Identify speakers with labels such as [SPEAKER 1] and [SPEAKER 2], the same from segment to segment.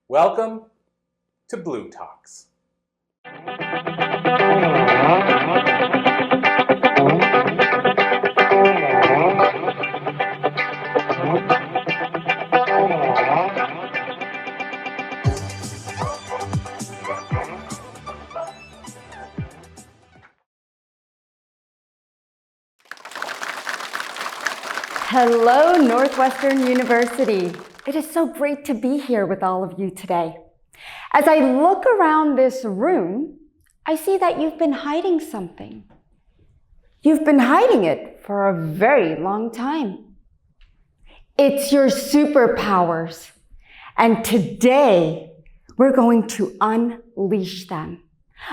[SPEAKER 1] Welcome to bLU Talks.
[SPEAKER 2] Hello, Northwestern University. It is so great to be here with all of you today. As I look around this room, I see that you've been hiding something. You've been hiding it for a very long time. It's your superpowers. And today, we're going to unleash them.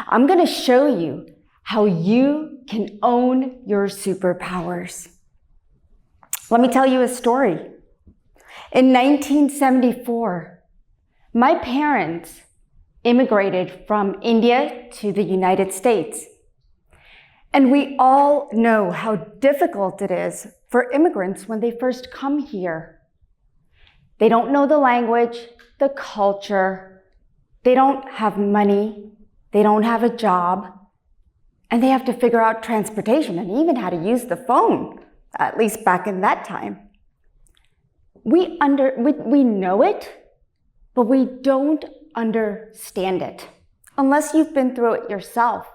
[SPEAKER 2] I'm going to show you how you can own your superpowers. Let me tell you a story. In 1974, my parents immigrated from India to the United States. And we all know how difficult it is for immigrants when they first come here. They don't know the language, the culture, they don't have money, they don't have a job, and they have to figure out transportation and even how to use the phone. At least back in that time. We know it, but we don't understand it unless you've been through it yourself.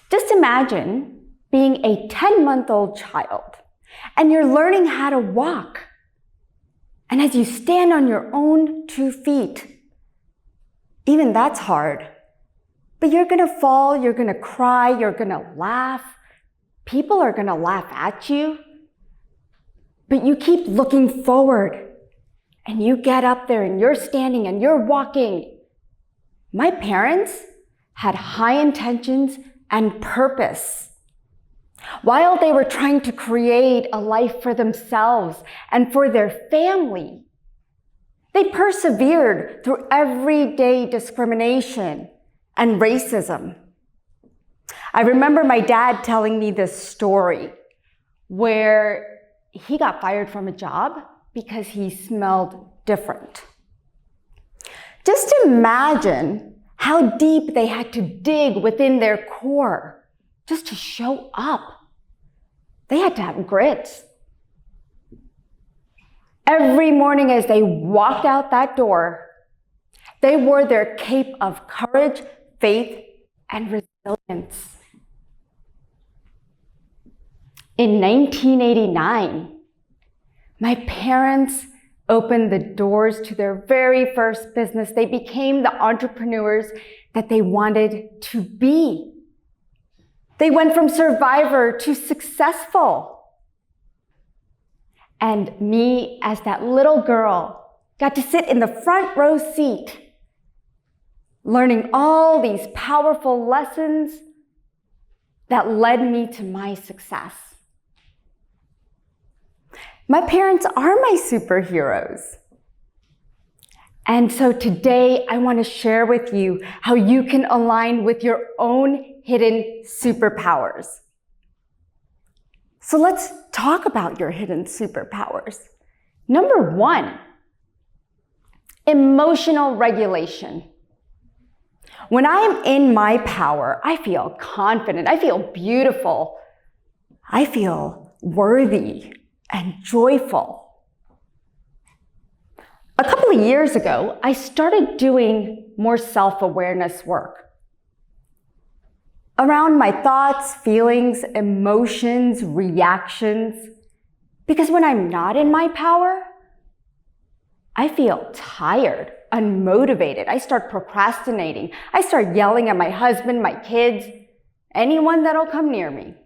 [SPEAKER 2] Just imagine being a 10-month-old child and you're learning how to walk. And as you stand on your own 2 feet, even that's hard. But you're gonna fall, you're gonna cry, you're gonna laugh. People are going to laugh at you, but you keep looking forward and you get up there and you're standing and you're walking. My parents had high intentions and purpose. While they were trying to create a life for themselves and for their family, they persevered through everyday discrimination and racism. I remember my dad telling me this story where he got fired from a job because he smelled different. Just imagine how deep they had to dig within their core just to show up. They had to have grit. Every morning as they walked out that door, they wore their cape of courage, faith, and resilience. In 1989, my parents opened the doors to their very first business. They became the entrepreneurs that they wanted to be. They went from survivor to successful. And me, as that little girl, got to sit in the front row seat, learning all these powerful lessons that led me to my success. My parents are my superheroes. And so today I want to share with you how you can align with your own hidden superpowers. So let's talk about your hidden superpowers. Number 1, emotional regulation. When I am in my power, I feel confident, I feel beautiful, I feel worthy and joyful. A couple of years ago, I started doing more self-awareness work around my thoughts, feelings, emotions, reactions. Because when I'm not in my power, I feel tired, unmotivated. I start procrastinating. I start yelling at my husband, my kids, anyone that'll come near me.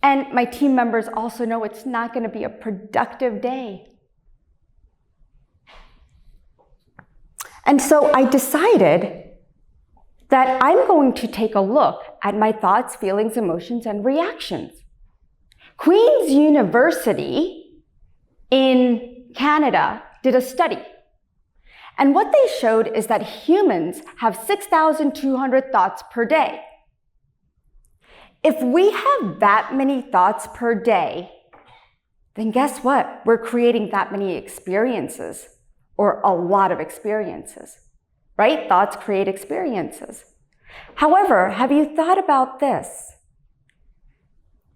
[SPEAKER 2] And my team members also know it's not going to be a productive day. And so I decided that I'm going to take a look at my thoughts, feelings, emotions, and reactions. Queen's University in Canada did a study. And what they showed is that humans have 6,200 thoughts per day. If we have that many thoughts per day, then guess what? We're creating that many experiences. or a lot of experiences, right? Thoughts create experiences. However, have you thought about this?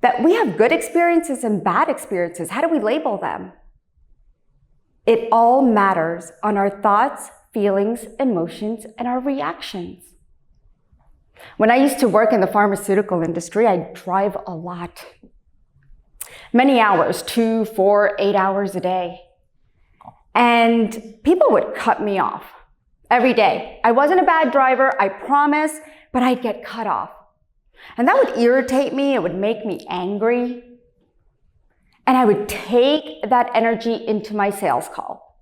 [SPEAKER 2] That we have good experiences and bad experiences. How do we label them? It all matters on our thoughts, feelings, emotions, and our reactions. When I used to work in the pharmaceutical industry, I'd drive a lot. Many hours, 2, 4, 8 hours a day. And people would cut me off every day. I wasn't a bad driver, I promise, but I'd get cut off. And that would irritate me, it would make me angry. And I would take that energy into my sales call.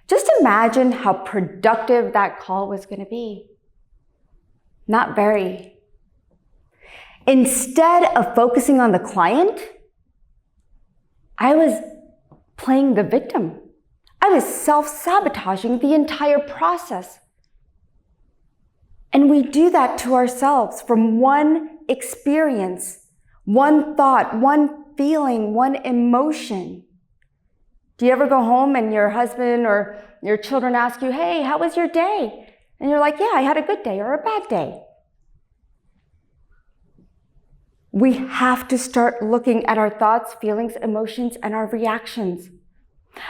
[SPEAKER 2] Just imagine how productive that call was going to be. Not very. Instead of focusing on the client, I was playing the victim. I was self-sabotaging the entire process. And we do that to ourselves from one experience, one thought, one feeling, one emotion. Do you ever go home and your husband or your children ask you, hey, how was your day? And you're like, yeah, I had a good day or a bad day. We have to start looking at our thoughts, feelings, emotions, and our reactions.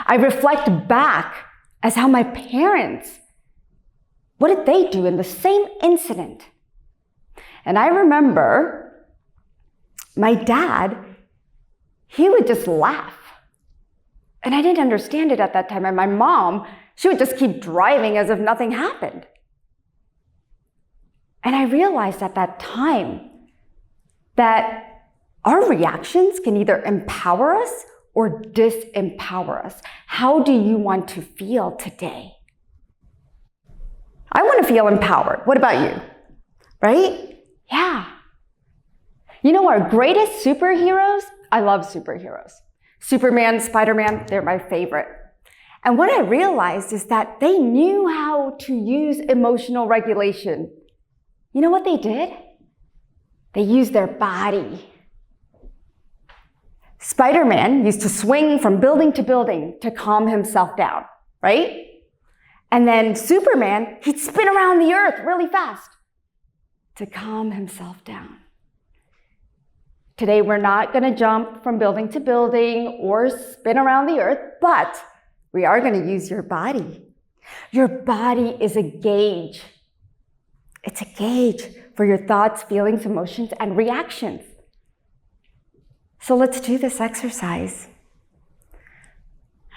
[SPEAKER 2] I reflect back as how my parents, what did they do in the same incident? And I remember my dad, he would just laugh. And I didn't understand it at that time. And my mom, she would just keep driving as if nothing happened. And I realized at that time that our reactions can either empower us or disempower us. How do you want to feel today? I want to feel empowered. What about you? Right? Yeah. You know, our greatest superheroes, I love superheroes. Superman, Spider-Man, they're my favorite. And what I realized is that they knew how to use emotional regulation. You know what they did? They used their body. Spider-Man used to swing from building to building to calm himself down, right? And then Superman, he'd spin around the earth really fast to calm himself down. Today, we're not going to jump from building to building or spin around the earth, but we are going to use your body. Your body is a gauge. It's a gauge for your thoughts, feelings, emotions, and reactions. So let's do this exercise.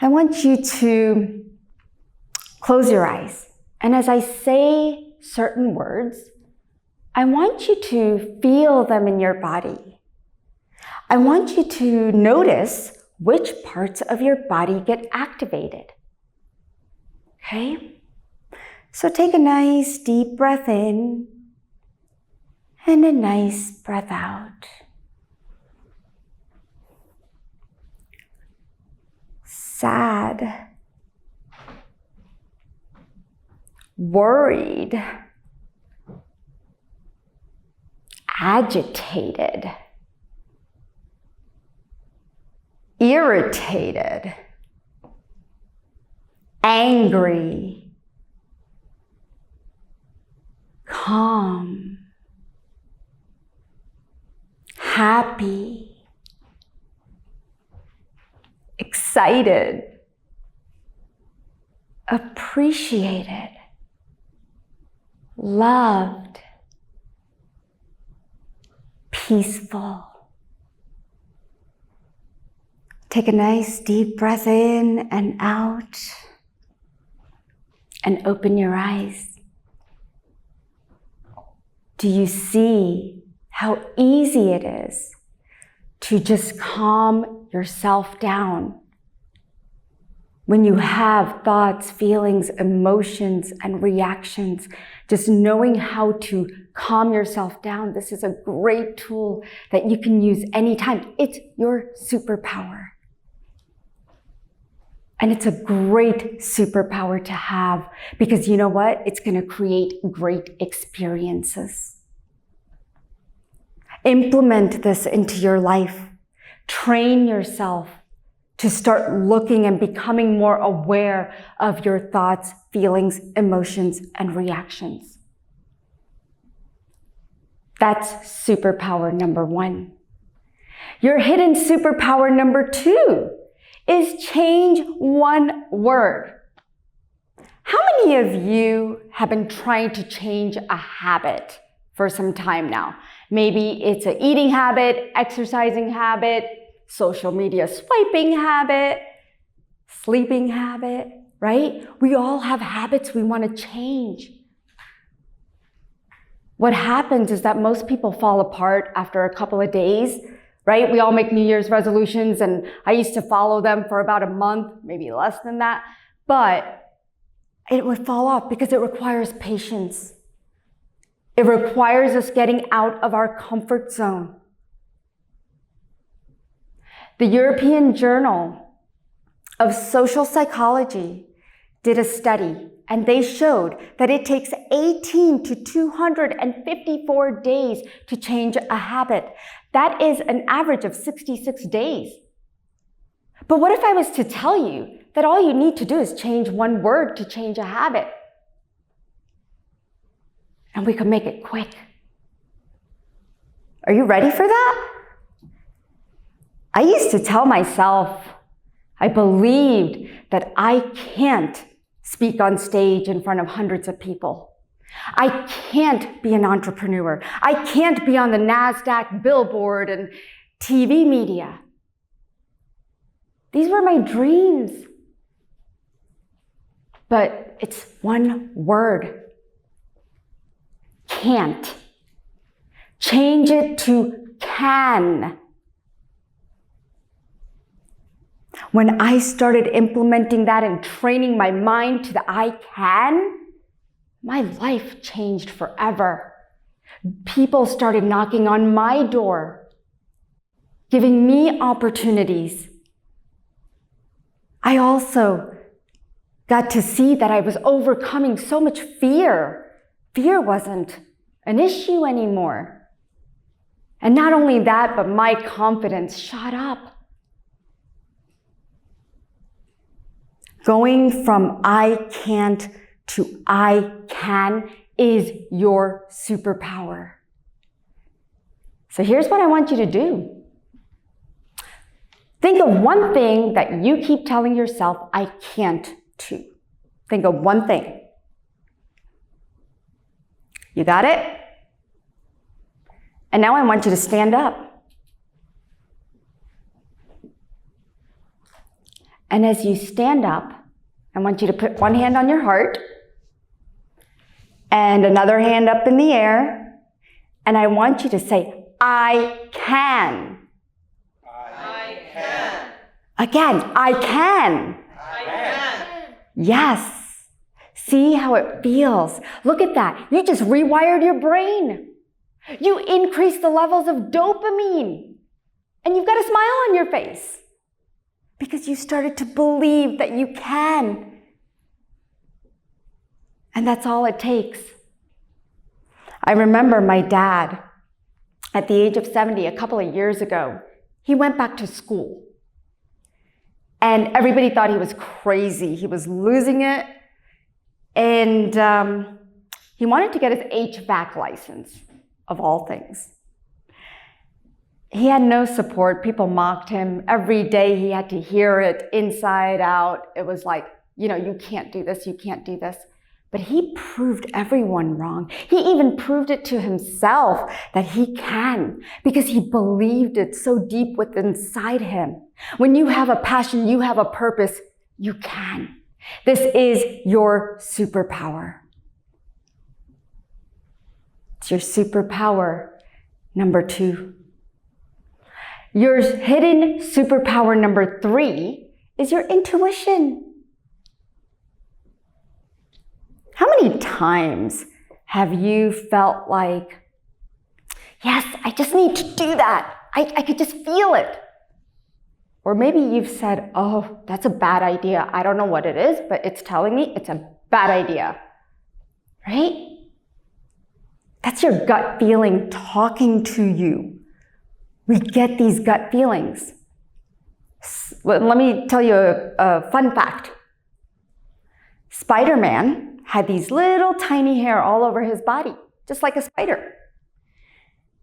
[SPEAKER 2] I want you to close your eyes. And as I say certain words, I want you to feel them in your body. I want you to notice which parts of your body get activated. Okay? So take a nice deep breath in and a nice breath out. Sad, worried, agitated, irritated, angry, calm, happy, excited, appreciated, loved, peaceful. Take a nice deep breath in and out and open your eyes. Do you see how easy it is to just calm yourself down when you have thoughts, feelings, emotions, and reactions? Just knowing how to calm yourself down. This is a great tool that you can use anytime. It's your superpower. And it's a great superpower to have because you know what? It's going to create great experiences. Implement this into your life. Train yourself to start looking and becoming more aware of your thoughts, feelings, emotions, and reactions. That's superpower number 1. Your hidden superpower number 2 is change one word. How many of you have been trying to change a habit for some time now? Maybe it's an eating habit, exercising habit, social media swiping habit, sleeping habit, right? We all have habits we want to change. What happens is that most people fall apart after a couple of days, right? We all make New Year's resolutions, and I used to follow them for about a month, maybe less than that, but it would fall off because it requires patience. It requires us getting out of our comfort zone. The European Journal of Social Psychology did a study, and they showed that it takes 18 to 254 days to change a habit. That is an average of 66 days. But what if I was to tell you that all you need to do is change one word to change a habit? And we could make it quick. Are you ready for that? I used to tell myself, I believed that I can't speak on stage in front of hundreds of people. I can't be an entrepreneur. I can't be on the NASDAQ billboard and TV media. These were my dreams. But it's one word. Can't. Change it to can. When I started implementing that and training my mind to the I can, my life changed forever. People started knocking on my door, giving me opportunities. I also got to see that I was overcoming so much fear. Fear wasn't an issue anymore. And not only that, but my confidence shot up. Going from I can't to I can is your superpower. So here's what I want you to do. Think of one thing that you keep telling yourself I can't to. Think of one thing. You got it? And now I want you to stand up. And as you stand up, I want you to put one hand on your heart and another hand up in the air. And I want you to say, I can.
[SPEAKER 1] I can.
[SPEAKER 2] Again, I can.
[SPEAKER 1] I can.
[SPEAKER 2] Yes. See how it feels. Look at that. You just rewired your brain. You increased the levels of dopamine. And you've got a smile on your face. Because you started to believe that you can. And that's all it takes. I remember my dad, at the age of 70, a couple of years ago, he went back to school. And everybody thought he was crazy. He was losing it. And he wanted to get his HVAC license, of all things. He had no support. People mocked him. Every day he had to hear it inside out. It was like, you can't do this, you can't do this. But he proved everyone wrong. He even proved it to himself that he can, because he believed it so deep within inside him. When you have a passion, you have a purpose, you can. This is your superpower. It's your superpower number 2. Your hidden superpower number 3 is your intuition. How many times have you felt like, yes, I just need to do that. I could just feel it. Or maybe you've said, oh, that's a bad idea. I don't know what it is, but it's telling me it's a bad idea. Right? That's your gut feeling talking to you. We get these gut feelings. Well, let me tell you a fun fact. Spider-Man had these little tiny hair all over his body, just like a spider.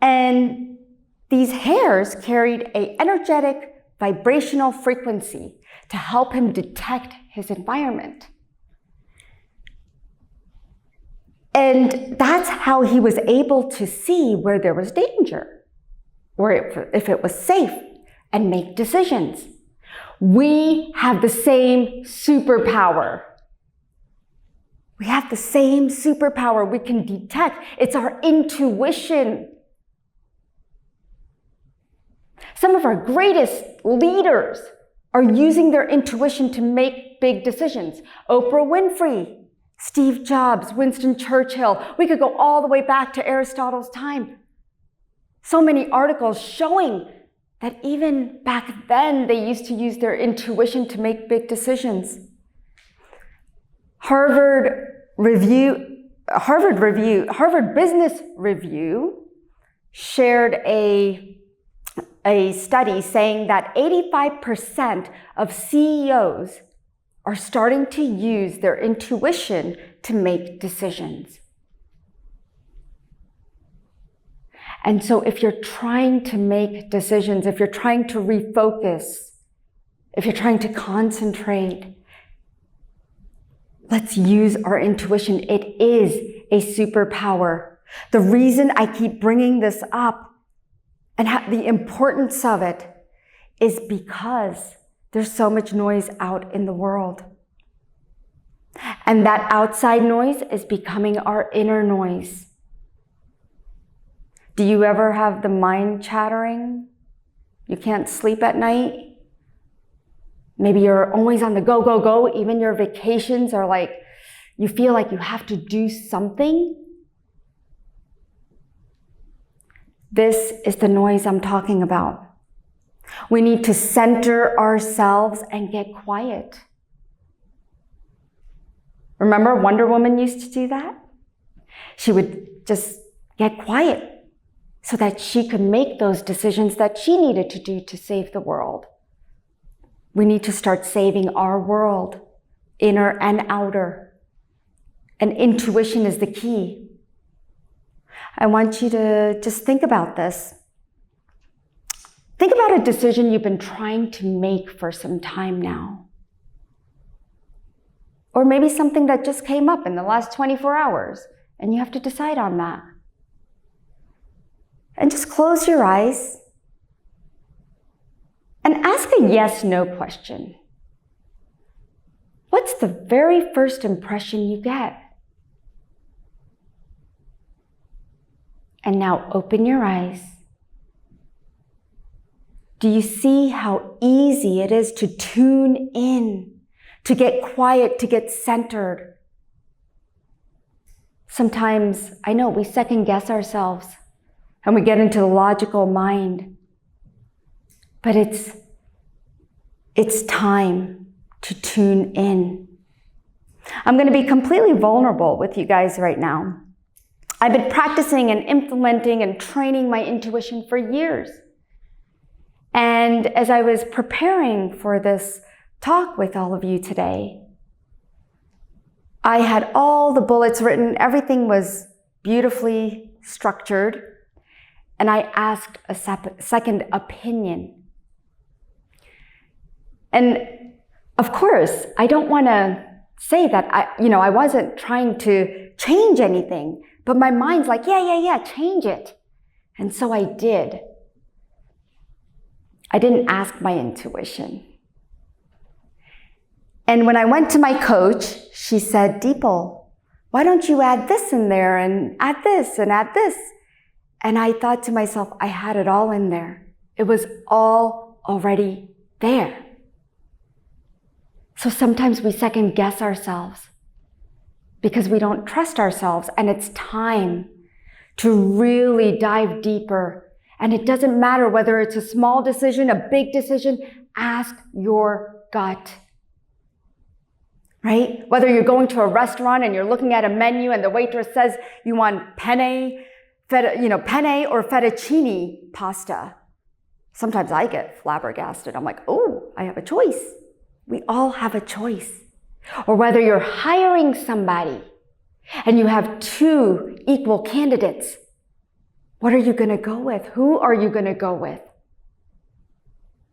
[SPEAKER 2] And these hairs carried an energetic vibrational frequency to help him detect his environment. And that's how he was able to see where there was danger, or if it was safe, and make decisions. We have the same superpower. We have the same superpower. We can detect. It's our intuition. Some of our greatest leaders are using their intuition to make big decisions. Oprah Winfrey, Steve Jobs, Winston Churchill. We could go all the way back to Aristotle's time. So many articles showing that even back then, they used to use their intuition to make big decisions. Harvard Business Review shared a study saying that 85% of CEOs are starting to use their intuition to make decisions. And so if you're trying to make decisions, if you're trying to refocus, if you're trying to concentrate, let's use our intuition. It is a superpower. The reason I keep bringing this up and the importance of it is because there's so much noise out in the world. And that outside noise is becoming our inner noise. Do you ever have the mind chattering? You can't sleep at night? Maybe you're always on the go, go, go. Even your vacations are like, you feel like you have to do something. This is the noise I'm talking about. We need to center ourselves and get quiet. Remember Wonder Woman used to do that? She would just get quiet so that she could make those decisions that she needed to do to save the world. We need to start saving our world, inner and outer. And intuition is the key. I want you to just think about this. Think about a decision you've been trying to make for some time now. Or maybe something that just came up in the last 24 hours, and you have to decide on that. And just close your eyes and ask a yes-no question. What's the very first impression you get? And now open your eyes. Do you see how easy it is to tune in, to get quiet, to get centered? Sometimes, I know, we second guess ourselves and we get into the logical mind. But it's time to tune in. I'm going to be completely vulnerable with you guys right now. I've been practicing and implementing and training my intuition for years. And as I was preparing for this talk with all of you today, I had all the bullets written. Everything was beautifully structured. And I asked a second opinion. And of course, I don't want to say that I wasn't trying to change anything, but my mind's like, yeah, change it. And so I did. I didn't ask my intuition. And when I went to my coach, she said, Dipal, why don't you add this in there and add this and add this? And I thought to myself, I had it all in there. It was all already there. So sometimes we second guess ourselves because we don't trust ourselves, and it's time to really dive deeper. And it doesn't matter whether it's a small decision, a big decision, ask your gut. Right? Whether you're going to a restaurant and you're looking at a menu and the waitress says you want penne or fettuccine pasta. Sometimes I get flabbergasted. I'm like, oh, I have a choice. We all have a choice. Or whether you're hiring somebody and you have two equal candidates, what are you going to go with? Who are you going to go with?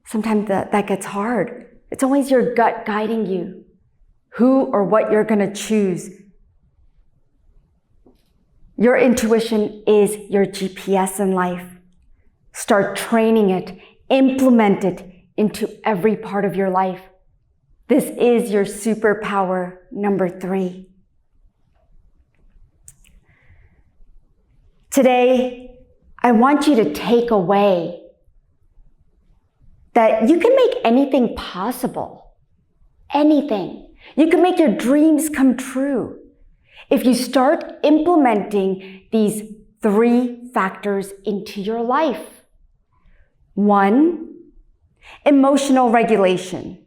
[SPEAKER 2] Sometimes that gets hard. It's always your gut guiding you, who or what you're going to choose. Your intuition is your GPS in life. Start training it, implement it into every part of your life. This is your superpower number 3. Today, I want you to take away that you can make anything possible. Anything. You can make your dreams come true if you start implementing these 3 factors into your life. 1, emotional regulation.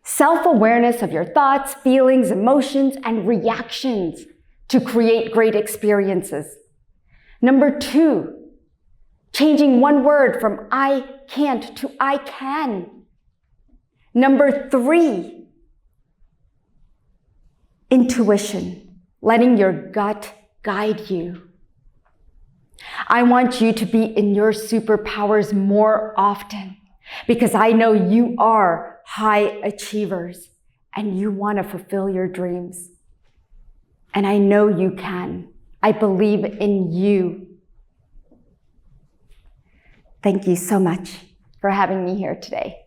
[SPEAKER 2] Self-awareness of your thoughts, feelings, emotions, and reactions to create great experiences. Number 2, changing one word from I can't to I can. Number 3, intuition, letting your gut guide you. I want you to be in your superpowers more often because I know you are high achievers and you want to fulfill your dreams. And I know you can. I believe in you. Thank you so much for having me here today.